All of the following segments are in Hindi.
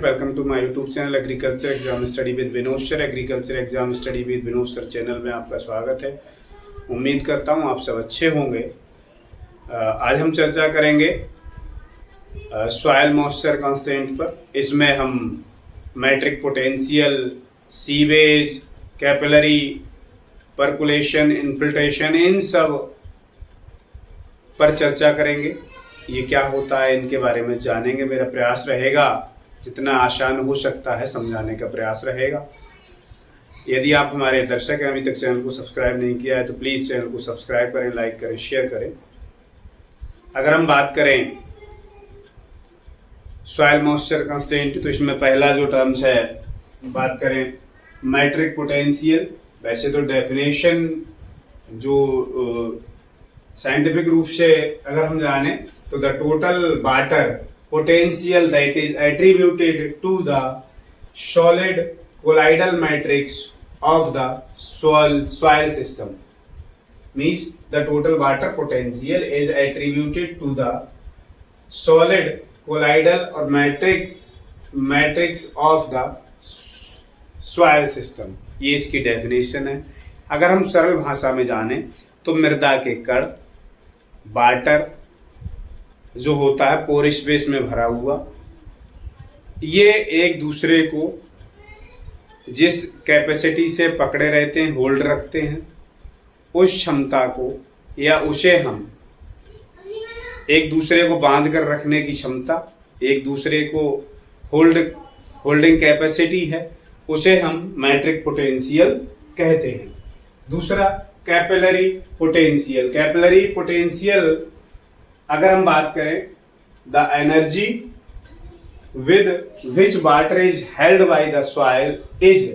Welcome to my YouTube channel agriculture exam study with Vinod sir. Agriculture exam study with Vinod sir channel में आपका स्वागत है। उम्मीद करता हूँ आप सब अच्छे होंगे। आज हम चर्चा करेंगे सॉइल मॉइस्चर कांस्टेंट पर। इसमें हम मैट्रिक पोटेंशियल, सीवेज, कैपिलरी, परकुलेशन, इन्फिल्ट्रेशन, इन सब पर चर्चा करेंगे। ये क्या होता है इनके बारे में जानेंगे। मेरा प्रयास रहेगा जितना आसान हो सकता है समझाने का प्रयास रहेगा। यदि आप हमारे दर्शक हैं, अभी तक चैनल को सब्सक्राइब नहीं किया है तो प्लीज़ चैनल को सब्सक्राइब करें, लाइक करें, शेयर करें। अगर हम बात करें सॉइल मॉइस्चर कांस्टेंट तो इसमें पहला जो टर्म्स है, बात करें मैट्रिक पोटेंशियल। वैसे तो डेफिनेशन जो साइंटिफिक रूप से अगर हम जाने तो the total water potential that is attributed to the solid colloidal matrix of the soil system means the total water potential is attributed to the solid colloidal or matrix of the soil system। ये इसकी डेफिनेशन है। अगर हम सरल भाषा में जाने तो मृदा के कण, वाटर जो होता है पोर स्पेस में भरा हुआ, ये एक दूसरे को जिस कैपेसिटी से पकड़े रहते हैं, होल्ड रखते हैं, उस क्षमता को या उसे हम एक दूसरे को बांध कर रखने की क्षमता, एक दूसरे को होल्डिंग कैपेसिटी है, उसे हम मैट्रिक पोटेंशियल कहते हैं। दूसरा कैपिलरी पोटेंशियल। कैपिलरी पोटेंशियल अगर हम बात करें, the energy with which water is held by the soil is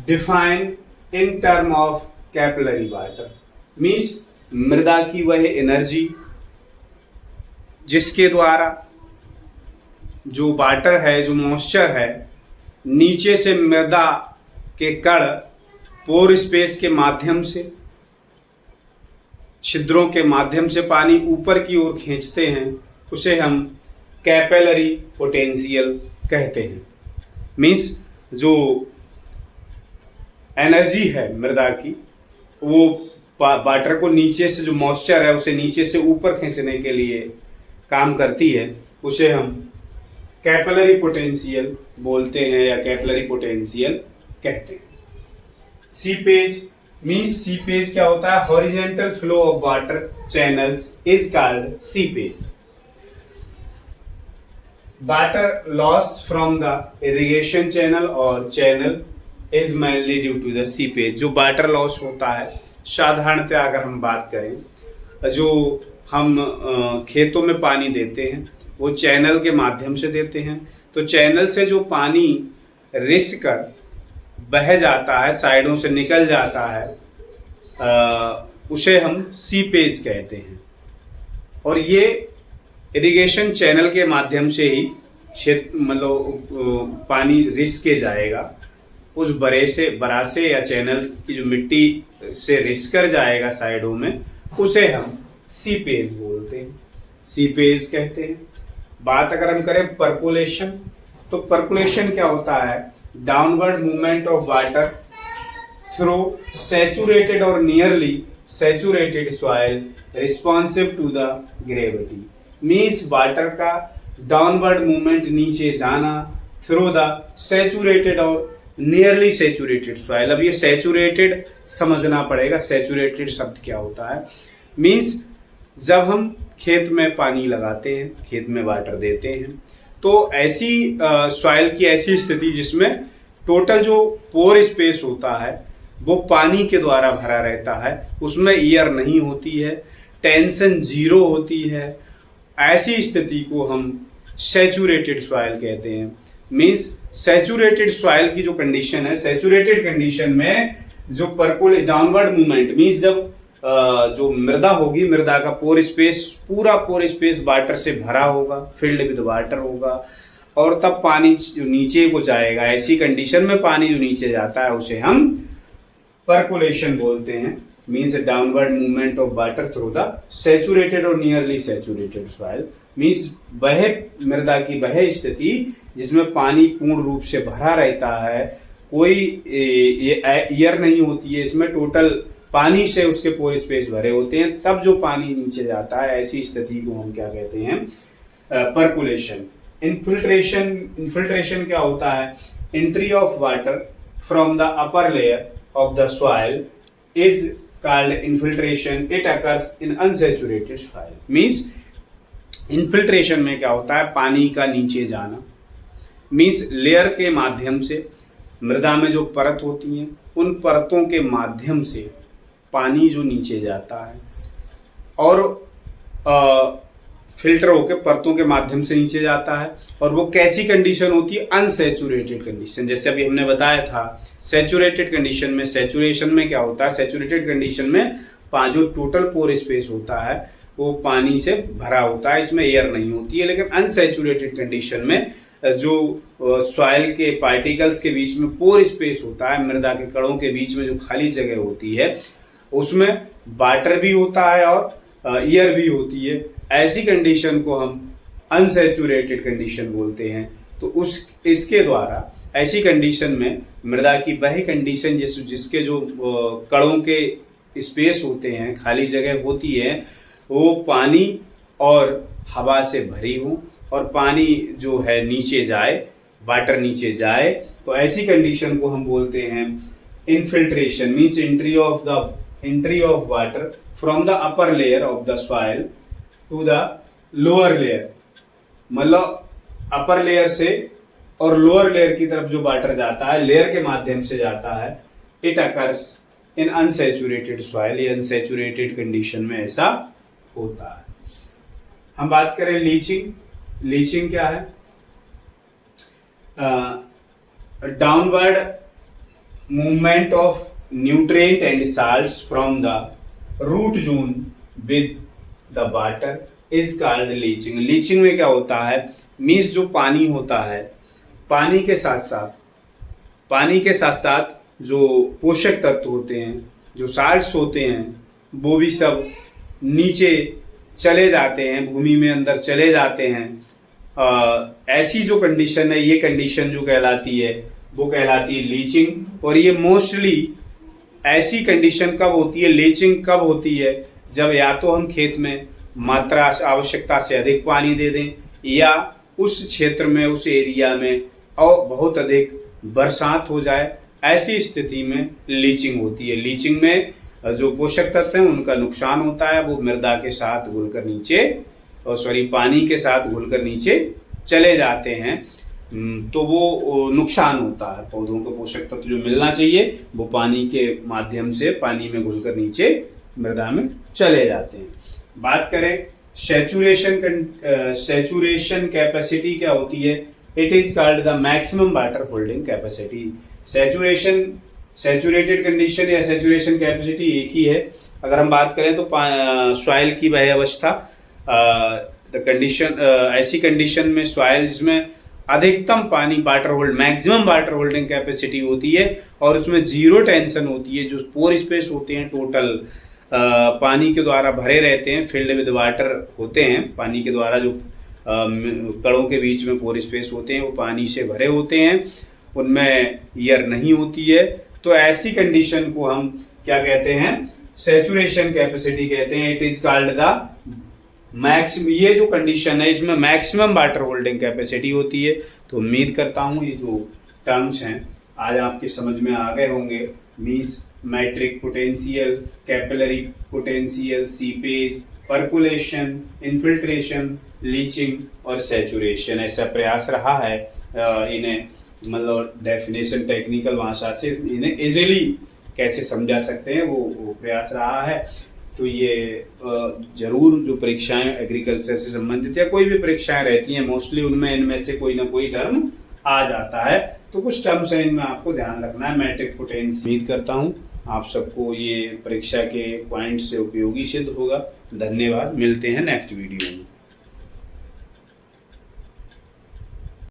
defined in term of capillary water. Means मृदा की वह एनर्जी जिसके द्वारा जो वाटर है, जो मॉइस्चर है, नीचे से मृदा के कण पोर स्पेस के माध्यम से, छिद्रों के माध्यम से पानी ऊपर की ओर खींचते हैं, उसे हम कैपिलरी पोटेंशियल कहते हैं। मीन्स जो एनर्जी है मृदा की, वो वाटर को नीचे से, जो मॉइस्चर है उसे नीचे से ऊपर खींचने के लिए काम करती है, उसे हम कैपिलरी पोटेंशियल बोलते हैं या कैपिलरी पोटेंशियल कहते हैं। सीपेज मीन्स सीपेज क्या होता है? Horizontal flow of water channels is called seepage. Water loss from the irrigation channel और channel is mainly due to the seepage. जो वाटर लॉस होता है, साधारणतः अगर हम बात करें, जो हम खेतों में पानी देते हैं वो चैनल के माध्यम से देते हैं। तो चैनल से जो पानी रिस कर बह जाता है, साइडों से निकल जाता है, उसे हम सीपेज कहते हैं। और ये इरिगेशन चैनल के माध्यम से ही मतलब पानी रिस के जाएगा, उस बरासे या चैनल की जो मिट्टी से रिस कर जाएगा साइडों में, उसे हम सीपेज बोलते हैं, सीपेज कहते हैं। बात अगर हम करें परकुलेशन, तो परकुलेशन क्या होता है? Downward movement of water through saturated और nearly saturated soil responsive to the gravity. Means water का डाउनवर्ड मूवमेंट, नीचे जाना, थ्रू द सैचुरेटेड और नियरली सैचुरेटेड सॉइल। अब ये सैचुरेटेड समझना पड़ेगा, सैचुरेटेड शब्द क्या होता है। मीन्स जब हम खेत में पानी लगाते हैं, खेत में वाटर देते हैं, तो ऐसी सॉइल की ऐसी स्थिति जिसमें टोटल जो पोर स्पेस होता है वो पानी के द्वारा भरा रहता है, उसमें एयर नहीं होती है, टेंशन जीरो होती है, ऐसी स्थिति को हम सैचुरेटेड सॉइल कहते हैं। मीन्स सैचुरेटेड सॉइल की जो कंडीशन है, सैचुरेटेड कंडीशन में जो डाउनवर्ड मूवमेंट, मीन्स जब जो मृदा होगी, मृदा का पोर स्पेस, पूरा पोर स्पेस वाटर से भरा होगा, फिल्ड विद वाटर होगा, और तब पानी जो नीचे को जाएगा, ऐसी कंडीशन में पानी जो नीचे जाता है उसे हम परकुलेशन बोलते हैं। means a downward movement of water through the saturated or nearly saturated soil, means वह मृदा की वह स्थिति जिसमें पानी पूर्ण रूप से भरा रहता है, कोई एयर नहीं होती है इसमें, टोटल पानी से उसके पोर स्पेस भरे होते हैं, तब जो पानी नीचे जाता है ऐसी स्थिति को हम क्या कहते हैं, परकुलेशन। इन्फिल्ट्रेशन क्या होता है, entry of water from the upper layer of the soil is called infiltration, it occurs in unsaturated soil. Means infiltration में क्या होता है, पानी का नीचे जाना, मीन्स लेयर के माध्यम से मृदा में जो परत होती हैं उन परतों के माध्यम से पानी जो नीचे जाता है और फिल्टर होकर परतों के माध्यम से नीचे जाता है, और वो कैसी कंडीशन होती है, अनसैचुरेटेड कंडीशन। जैसे अभी हमने बताया था सैचुरेटेड कंडीशन में, सैचुरेशन में क्या होता है, सैचुरेटेड कंडीशन में जो टोटल पोर स्पेस होता है वो पानी से भरा होता है, इसमें एयर नहीं होती है। लेकिन अनसैचुरेटेड कंडीशन में जो सॉइल के पार्टिकल्स के बीच में पोर स्पेस होता है, मृदा के कणों के बीच में जो खाली जगह होती है उसमें वाटर भी होता है और एयर भी होती है, ऐसी कंडीशन को हम अनसैचुरेटेड कंडीशन बोलते हैं। तो इसके द्वारा ऐसी कंडीशन में मृदा की वह कंडीशन जिसके जो कणों के स्पेस होते हैं, खाली जगह होती है, वो पानी और हवा से भरी हो और पानी जो है नीचे जाए, वाटर नीचे जाए, तो ऐसी कंडीशन को हम बोलते हैं infiltration. Means entry of water from the upper layer of the soil to the lower layer, मतलब अपर लेयर से और लोअर लेयर की तरफ जो वाटर जाता है, लेयर के माध्यम से जाता है, it occurs in unsaturated soil. ये अनसैचुरेटेड कंडीशन में ऐसा होता है। हम बात करें लीचिंग क्या है, downward movement of nutrient and salts from the root zone with the water is called leaching. Leaching में क्या होता है, मीन्स जो पानी होता है, पानी के साथ साथ जो पोषक तत्व होते हैं, जो साल्ट्स होते हैं, वो भी सब नीचे चले जाते हैं, भूमि में अंदर चले जाते हैं। ऐसी जो कंडीशन है, ये कंडीशन जो कहलाती है वो कहलाती है लीचिंग। और ये मोस्टली ऐसी कंडीशन कब होती है, लीचिंग कब होती है, जब या तो हम खेत में मात्रा आवश्यकता से अधिक पानी दे दें, या उस क्षेत्र में, उस एरिया में और बहुत अधिक बरसात हो जाए, ऐसी स्थिति में लीचिंग होती है। लीचिंग में जो पोषक तत्व हैं उनका नुकसान होता है, वो मृदा के साथ घुलकर नीचे पानी के साथ घुलकर नीचे चले जाते हैं, तो वो नुकसान होता है। पौधों को पोषक तत्व जो मिलना चाहिए वो पानी के माध्यम से पानी में घुलकर नीचे मृदा में चले जाते हैं। बात करें सैचुरेशन कैपेसिटी क्या होती है, it is called the maximum water holding capacity. Saturated condition या सैचुरेशन कैपेसिटी एक ही है। अगर हम बात करें तो सॉइल की वह अवस्था, द कंडीशन, ऐसी कंडीशन में सॉइल जिसमें अधिकतम पानी मैक्सिमम वाटर होल्डिंग कैपेसिटी होती है और उसमें जीरो टेंशन होती है, जो पोर स्पेस होते हैं टोटल पानी के द्वारा भरे रहते हैं, फिल्ड विद वाटर होते हैं, पानी के द्वारा जो कणों के बीच में पोर स्पेस होते हैं वो पानी से भरे होते हैं, उनमें एयर नहीं होती है। तो ऐसी कंडीशन को हम क्या कहते हैं, सैचुरेशन कैपेसिटी कहते हैं। It is called the maximum, ये जो कंडीशन है इसमें मैक्सिमम वाटर होल्डिंग कैपेसिटी होती है। तो उम्मीद करता हूँ ये जो टर्म्स हैं आज आपके समझ में आ गए होंगे। Means matric potential, capillary potential, seepage, percolation, infiltration, leaching और सैचुरेशन, ऐसा प्रयास रहा है इन्हें मतलब डेफिनेशन टेक्निकल भाषा से इन्हें इजीली कैसे समझा सकते हैं वो प्रयास रहा है। तो ये जरूर जो परीक्षाएं एग्रीकल्चर से संबंधित या कोई भी परीक्षाएं रहती हैं मोस्टली उनमें इनमें से कोई ना कोई टर्म आ जाता है। तो कुछ टर्म्स हैं इनमें आपको ध्यान रखना है। मैट्रिक पोटेंशियल, उम्मीद करता हूँ आप सबको ये परीक्षा के पॉइंट से उपयोगी सिद्ध होगा। धन्यवाद, मिलते हैं नेक्स्ट वीडियो में।